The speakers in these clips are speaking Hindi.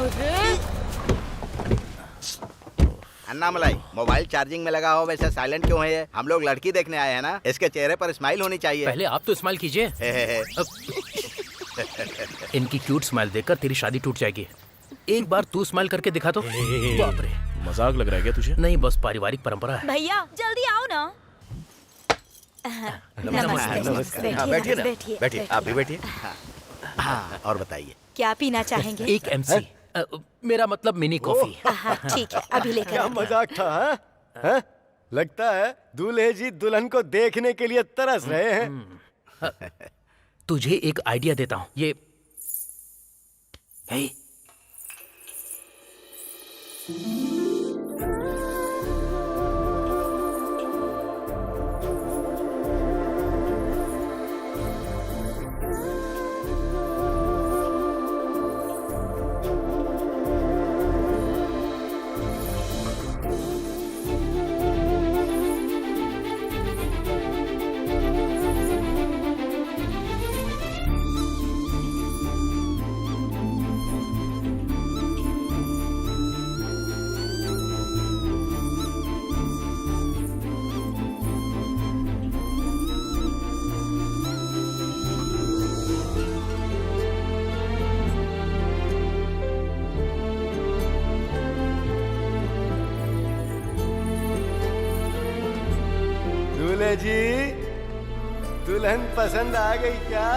अरे अन्नामलाई, मोबाइल चार्जिंग में लगा हो वैसे साइलेंट क्यों है ये? हम लोग लड़की देखने आए हैं ना, इसके चेहरे पर स्माइल होनी चाहिए। पहले आप तो स्माइल कीजिए। हे। इनकी क्यूट स्माइल देखकर तेरी शादी टूट जाएगी। एक बार तू स्माइल करके दिखा तो। बाप रे, मजाक लग रहा है क्या तुझे? नहीं, बस पारिवारिक परंपरा है। भैया जल्दी आओ ना। नमस्कार। हाँ, बैठिए ना, बैठिए, आप भी बैठिए। हाँ, और बताइए क्या पीना चाहेंगे? एक MC, मेरा मतलब मिनी कॉफी। हाँ, ठीक है, अभी लेकर क्या आते हैं। मजाक था, हाँ? लगता है दूल्हे जी दुल्हन को देखने के लिए तरस रहे हैं। तुझे एक आइडिया देता हूँ। ये हे, दूल्हे जी दुल्हन पसंद आ गई क्या?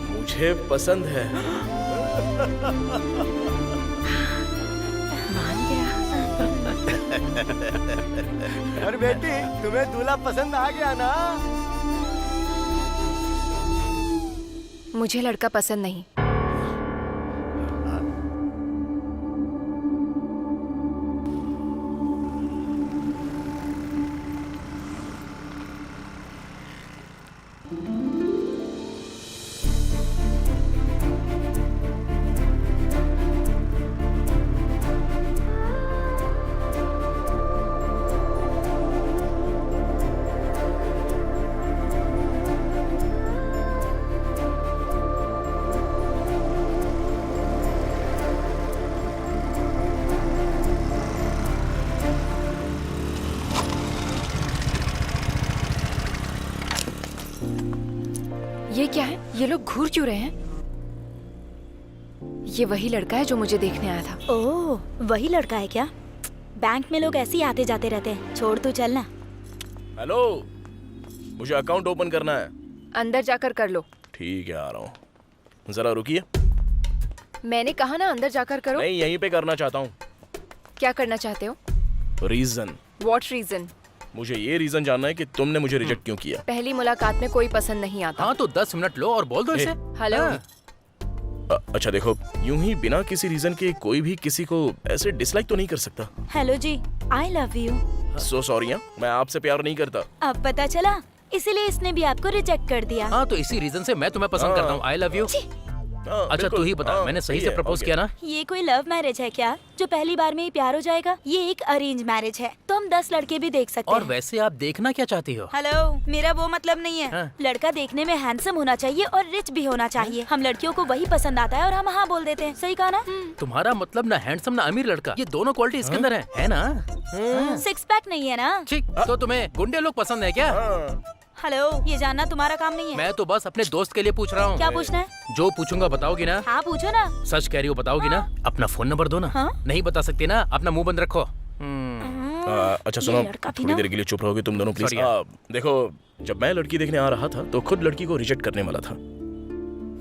मुझे पसंद है। मान गया। और बेटी तुम्हें दूल्हा पसंद आ गया ना? मुझे लड़का पसंद नहीं। ये क्या है? ये लोग घूर क्यों रहे हैं? ये वही लड़का है जो मुझे देखने आया था। ओह, वही लड़का है क्या? बैंक में लोग ऐसे ही आते जाते रहते हैं। छोड़ तू चलना। हेलो, मुझे अकाउंट ओपन करना है। अंदर जाकर कर लो। ठीक है, आ रहा हूँ। जरा रुकिए। मैंने कहा ना अंदर जाकर करो। नहीं, यहीं पे करना चाहता हूँ। क्या करना चाहते हो? रीजन। What reason? मुझे ये रीजन जानना है कि तुमने मुझे रिजेक्ट क्यों किया। पहली मुलाकात में कोई पसंद नहीं आता। हाँ तो 10 मिनट लो और बोल दो इसे। हेलो। अच्छा देखो, यूं ही बिना किसी रीजन के कोई भी किसी को ऐसे डिसलाइक तो नहीं कर सकता। हेलो जी, I love you. So sorry, मैं आपसे प्यार नहीं करता। अब पता चला, इसीलिए इसने भी आपको रिजेक्ट कर दिया। हाँ तो इसी रीजन से मैं तुम्हें पसंद करता हूँ। आई लव यू। अच्छा तू ही बता, मैंने सही से प्रपोज किया ना? ये कोई लव मैरिज है क्या जो पहली बार में ही प्यार हो जाएगा? ये एक अरेंज मैरिज है, तो हम 10 लड़के भी देख सकते और हैं। वैसे आप देखना क्या चाहती हो? हेलो, मेरा वो मतलब नहीं है। हाँ। लड़का देखने में हैंडसम होना चाहिए और रिच भी होना चाहिए। हम लड़कियों को वही पसंद आता है और हम हाँ बोल देते हैं। सही कहा ना? तुम्हारा मतलब ना हैंडसम ना अमीर लड़का, ये दोनों क्वालिटी इसके अंदर है ना? 6 पैक नहीं है ना? ठीक, तो तुम्हें गुंडे लोग पसंद है क्या? हेलो, ये जानना तुम्हारा काम नहीं है। मैं तो बस अपने दोस्त के लिए पूछ रहा हूँ। क्या पूछना है? जो पूछूंगा बताओगी ना? हाँ पूछो ना। सच कह रही हो, बताओगी ना? अपना फोन नंबर दो ना। हाँ? नहीं बता सकती ना? अपना मुंह बंद रखो। अच्छा सुनो, ये लड़का भी थोड़ी ना- देर के लिए चुप रहोगे तुम दोनों प्लीज। Sorry, देखो, जब मैं लड़की देखने आ रहा था तो खुद लड़की को रिजेक्ट करने वाला था,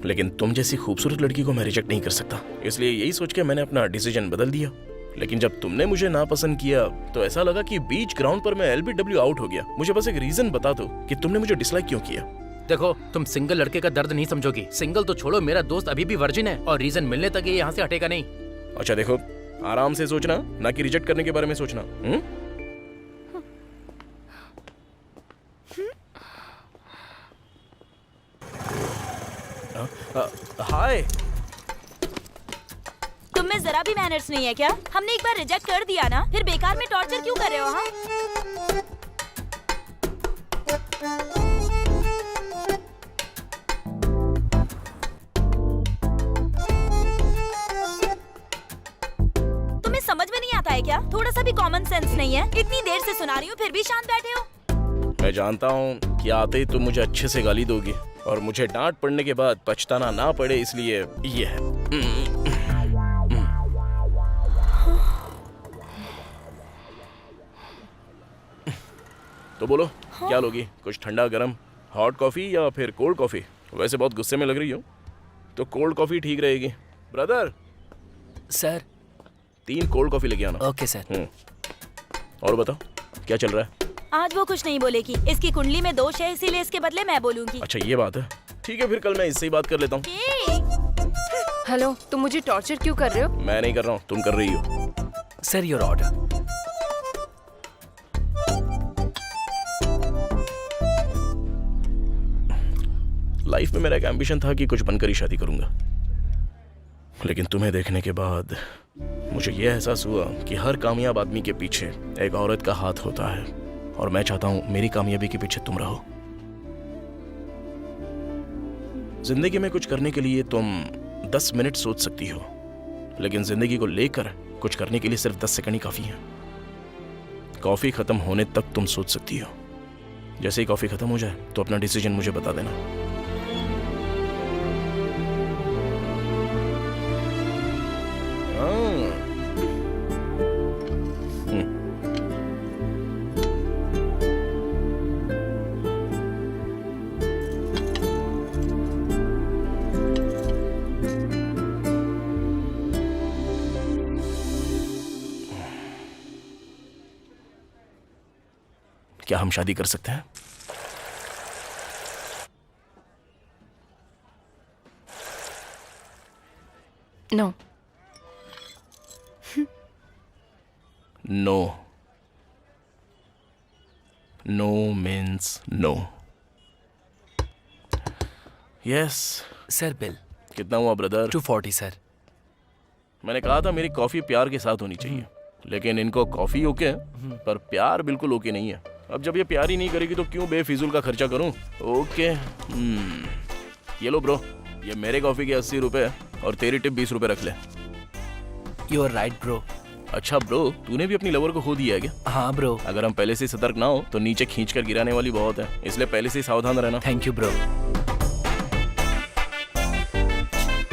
लेकिन तुम जैसी खूबसूरत लड़की को मैं रिजेक्ट नहीं कर सकता। इसलिए यही सोच के मैंने अपना डिसीजन बदल दिया। लेकिन जब तुमने मुझे नापसंद किया तो ऐसा लगा कि बीच ग्राउंड पर मैं LBW आउट हो गया। मुझे बस एक रीजन बता दो कि तुमने मुझे डिसलाइक क्यों किया। देखो, तुम सिंगल लड़के का दर्द नहीं समझोगी। सिंगल तो छोड़ो, मेरा दोस्त अभी भी वर्जिन है और रीजन मिलने तक ये यहाँ से हटेगा नहीं। अच्छा देखो, आराम से सोचना, ना कि रिजेक्ट करने के बारे में सोचना। हाय। तुम में जरा भी मैनर्स नहीं है क्या? हमने एक बार रिजेक्ट कर दिया ना, फिर बेकार में टॉर्चर क्यों कर रहे हो? हाँ? सा भी कॉमन सेंस नहीं है? इतनी देर से सुना रही हूँ फिर भी शांत बैठे हो। मैं जानता हूँ कि आते ही तुम मुझे अच्छे से गाली दोगी और मुझे डांट पड़ने के बाद पछताना ना पड़े, इसलिए ये है। तो बोलो क्या लोगी? कुछ ठंडा गरम, हॉट कॉफी या फिर कोल्ड कॉफी? वैसे बहुत गुस्से में लग रही हो तो कोल्ड कॉफी ठीक रहेगी। ब्रदर सर 3 कोल्ड कॉफी लेके आना। Okay sir. और बताओ क्या चल रहा है? आज वो कुछ नहीं बोलेगी, इसकी कुंडली में दोष है, इसीलिए इसके बदले मैं बोलूंगी। अच्छा ये बात है, ठीक है फिर कल मैं इससे ही बात कर लेता हूँ। हेलो, तुम मुझे टॉर्चर क्यों कर रहे हो? मैं नहीं कर रहा हूँ, तुम कर रही हो। Sir your order. लाइफ में मेरा एक एम्बिशन था कि कुछ बनकर ही शादी करूंगा, लेकिन तुम्हें देखने के बाद मुझे यह एहसास हुआ कि हर कामयाब आदमी के पीछे एक औरत का हाथ होता है और मैं चाहता हूं मेरी कामयाबी के पीछे तुम रहो। जिंदगी में कुछ करने के लिए तुम 10 मिनट सोच सकती हो, लेकिन जिंदगी को लेकर कुछ करने के लिए सिर्फ 10 सेकंड ही काफी है। कॉफी खत्म होने तक तुम सोच सकती हो, जैसे ही कॉफी खत्म हो जाए तो अपना डिसीजन मुझे बता देना। क्या हम शादी कर सकते हैं? No. No. No means no. Yes. Sir bill कितना हुआ ब्रदर? 240 सर। मैंने कहा था मेरी कॉफी प्यार के साथ होनी चाहिए, लेकिन इनको कॉफी ओके है पर प्यार बिल्कुल ओके नहीं है। अब जब ये प्यार ही नहीं करेगी तो क्यों बेफिजूल का खर्चा करूं? ओके ये लो ब्रो, ये मेरे कॉफी के 80 रुपए और तेरी टिप 20 रुपए रख ले। You are right bro. अच्छा ब्रो, तूने भी अपनी लवर को खो दिया है क्या? हाँ ब्रो। अगर हम पहले से सतर्क ना हो तो नीचे खींच कर गिराने वाली बहुत है, इसलिए पहले से ही सावधान रहना। Thank you bro.